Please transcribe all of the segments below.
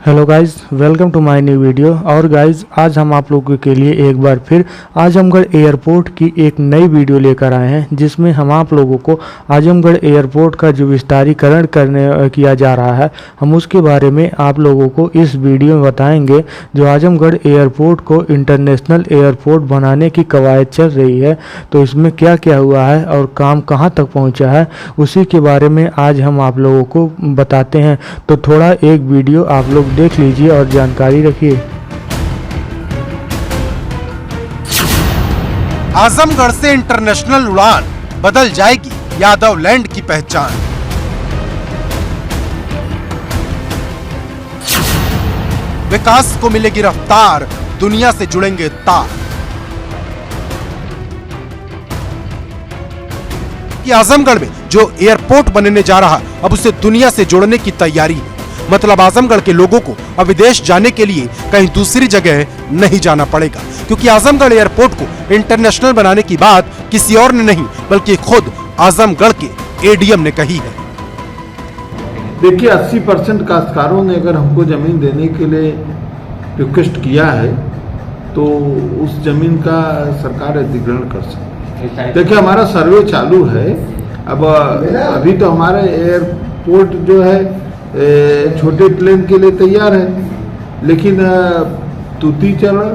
Hello guys, welcome to my new video. और guys आज हम आप लोगों के लिए एक बार फिर आजमगढ़ एयरपोर्ट की एक नई वीडियो लेकर आए हैं, जिसमें हम आप लोगों को आजमगढ़ एयरपोर्ट का जो विस्तारीकरण किया जा रहा है, हम उसके बारे में आप लोगों को इस वीडियो में बताएंगे। जो आजमगढ़ एयरपोर्ट को इंटरनेशनल एयरपोर्ट बनाने की कवायद चल रही है, तो इसमें क्या क्या हुआ है और काम कहाँ तक पहुँचा है, उसी के बारे में आज हम आप लोगों को बताते हैं। तो थोड़ा एक वीडियो आप लोग देख लीजिए और जानकारी रखिए। आजमगढ़ से इंटरनेशनल उड़ान बदल जाएगी यादव लैंड की पहचान। विकास को मिलेगी रफ्तार, दुनिया से जुड़ेंगे तार। कि आजमगढ़ में जो एयरपोर्ट बनने जा रहा, अब उसे दुनिया से जोड़ने की तैयारी है। मतलब आजमगढ़ के लोगों को अब विदेश जाने के लिए कहीं दूसरी जगह नहीं जाना पड़ेगा, क्योंकि आजमगढ़ एयरपोर्ट को इंटरनेशनल बनाने की बात किसी और ने नहीं बल्कि खुद आजमगढ़ के एडीएम ने कही है। देखिए, 80% काश्तकारों ने अगर हमको जमीन देने के लिए रिक्वेस्ट किया है, तो उस जमीन का सरकार अधिग्रहण कर सकती है। देखिए, हमारा सर्वे चालू है। अब अभी तो हमारा एयरपोर्ट जो है छोटे प्लेन के लिए तैयार है, लेकिन तृतीय चरण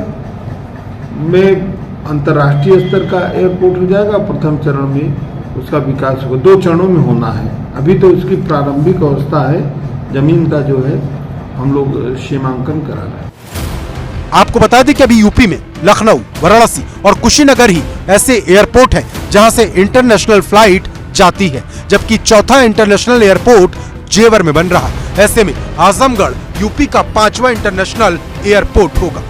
में अंतर्राष्ट्रीय स्तर का एयरपोर्ट हो जाएगा। प्रथम चरण में उसका विकास होगा, 2 चरणों में होना है। अभी तो इसकी प्रारंभिक अवस्था है। जमीन का जो है हम लोग सीमांकन करा रहे हैं। आपको बता दें कि अभी यूपी में लखनऊ, वाराणसी और कुशीनगर ही ऐसे एयरपोर्ट हैं जहां से इंटरनेशनल फ्लाइट जाती है, जबकि चौथा इंटरनेशनल एयरपोर्ट जेवर में बन रहा है। ऐसे में आजमगढ़ यूपी का 5वां इंटरनेशनल एयरपोर्ट होगा।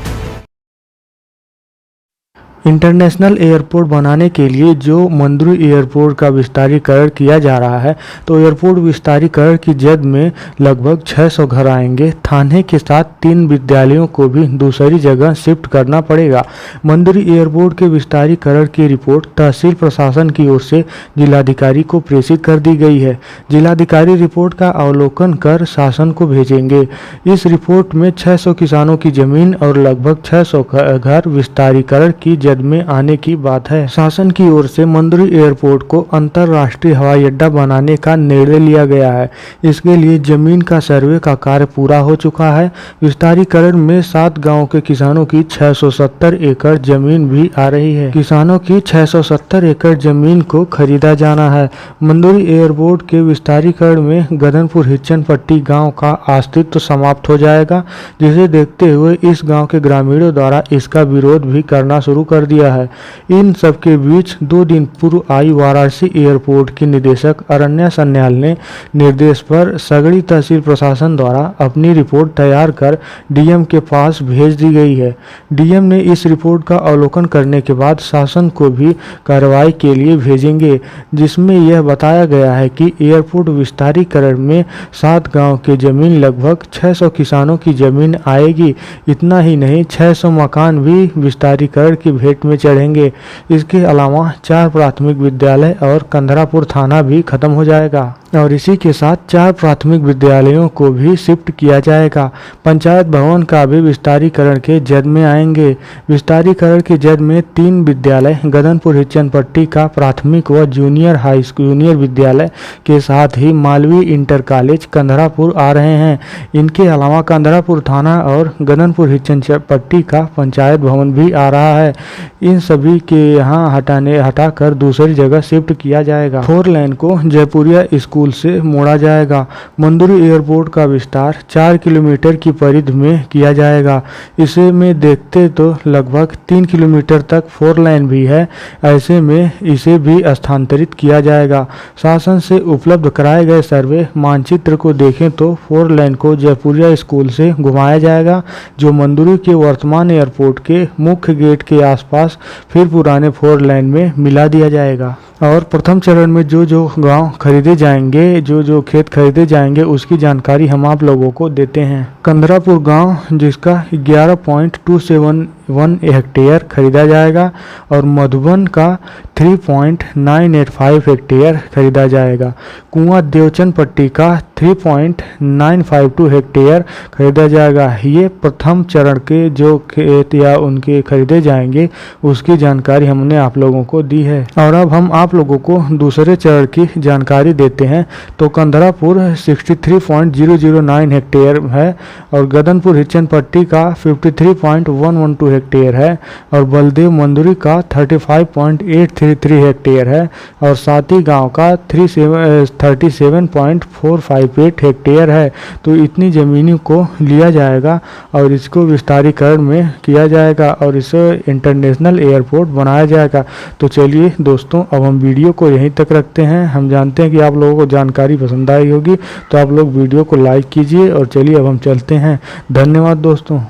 इंटरनेशनल एयरपोर्ट बनाने के लिए जो मंदुरी एयरपोर्ट का विस्तारीकरण किया जा रहा है, तो एयरपोर्ट विस्तारीकरण की जद में लगभग 600 घर आएंगे। थाने के साथ 3 विद्यालयों को भी दूसरी जगह शिफ्ट करना पड़ेगा। मंदुरी एयरपोर्ट के विस्तारीकरण की रिपोर्ट तहसील प्रशासन की ओर से जिलाधिकारी को प्रेषित कर दी गई है। जिलाधिकारी रिपोर्ट का अवलोकन कर शासन को भेजेंगे। इस रिपोर्ट में 600 किसानों की जमीन और लगभग 600 घर विस्तारीकरण की में आने की बात है। शासन की ओर से मंदुरी एयरपोर्ट को अंतरराष्ट्रीय हवाई अड्डा बनाने का निर्णय लिया गया है। इसके लिए जमीन का सर्वे का कार्य पूरा हो चुका है। विस्तारीकरण में 7 गांवों के किसानों की 670 एकड़ जमीन भी आ रही है। किसानों की 670 एकड़ जमीन को खरीदा जाना है। मंदुरी एयरपोर्ट के विस्तारीकरण में गदनपुर हिच्चन पट्टी गाँव का अस्तित्व समाप्त हो जाएगा, जिसे देखते हुए इस गाँव के ग्रामीणों द्वारा इसका विरोध भी करना शुरू कर दिया है। इन सबके बीच 2 दिन पूर्व आई वाराणसी एयरपोर्ट की निदेशक अरण्या सन्याल ने निर्देश पर सगड़ी तहसील प्रशासन द्वारा अपनी रिपोर्ट तैयार कर डीएम के पास भेज दी गई है। डीएम ने इस रिपोर्ट का अवलोकन करने के बाद शासन को भी कार्रवाई के लिए भेजेंगे, जिसमें यह बताया गया है कि एयरपोर्ट विस्तारीकरण में 7 गाँव के जमीन लगभग 600 किसानों की जमीन आएगी। इतना ही नहीं, 600 मकान भी विस्तारीकरण की भेंट में चढ़ेंगे। इसके अलावा 4 प्राथमिक विद्यालय और कंधरापुर थाना भी खत्म हो जाएगा और इसी के साथ 4 प्राथमिक विद्यालयों को भी शिफ्ट किया जाएगा। पंचायत भवन का भी विस्तारीकरण के जद में आएंगे। विस्तारीकरण के जद में 3 विद्यालय गदनपुर हिच्चन पट्टी का प्राथमिक व जूनियर विद्यालय के साथ ही मालवीय इंटर कॉलेज कंधरापुर आ रहे हैं। इनके अलावा कंधरापुर थाना और गदनपुर हिच्चन पट्टी का पंचायत भवन भी आ रहा है। इन सभी के यहाँ हटाकर दूसरी जगह शिफ्ट किया जाएगा। 4 लेन को जयपुरिया स्कूल से मोड़ा जाएगा। मंदुरी एयरपोर्ट का विस्तार 4 किलोमीटर की परिधि में किया जाएगा। इसे में देखते तो लगभग 3 किलोमीटर तक 4 लाइन भी है। ऐसे में इसे भी स्थानांतरित किया जाएगा। शासन से उपलब्ध कराए गए सर्वे मानचित्र को देखें तो 4 लाइन को जयपुरिया स्कूल से घुमाया जाएगा, जो मंदुरी के वर्तमान एयरपोर्ट के मुख्य गेट के आसपास फिर पुराने 4 लाइन में मिला दिया जाएगा। और प्रथम चरण में जो जो गांव खरीदे जाएंगे, जो जो खेत खरीदे जाएंगे, उसकी जानकारी हम आप लोगों को देते हैं। कंदरापुर गांव जिसका 11.271 हेक्टेयर खरीदा जाएगा और मधुबन का 3.985 हेक्टेयर खरीदा जाएगा। कुआं देवचंद पट्टी का 3.952 हेक्टेयर खरीदा जाएगा। ये प्रथम चरण के जो खेत या उनके खरीदे जाएंगे उसकी जानकारी हमने आप लोगों को दी है। और अब हम आप लोगों को दूसरे चरण की जानकारी देते हैं। तो कंदरापुर 63.009 हेक्टेयर है और गदनपुर हिचन पट्टी का 53.112 हेक्टेयर है और बलदेव मंदुरी का 35.833 हेक्टेयर है और साथी गांव का 37.458 हेक्टेयर है। तो इतनी ज़मीनों को लिया जाएगा और इसको विस्तारीकरण में किया जाएगा और इसे इंटरनेशनल एयरपोर्ट बनाया जाएगा। तो चलिए दोस्तों, अब हम वीडियो को यहीं तक रखते हैं। हम जानते हैं कि आप लोगों को जानकारी पसंद आई होगी, तो आप लोग वीडियो को लाइक कीजिए और चलिए अब हम चलते हैं। धन्यवाद दोस्तों।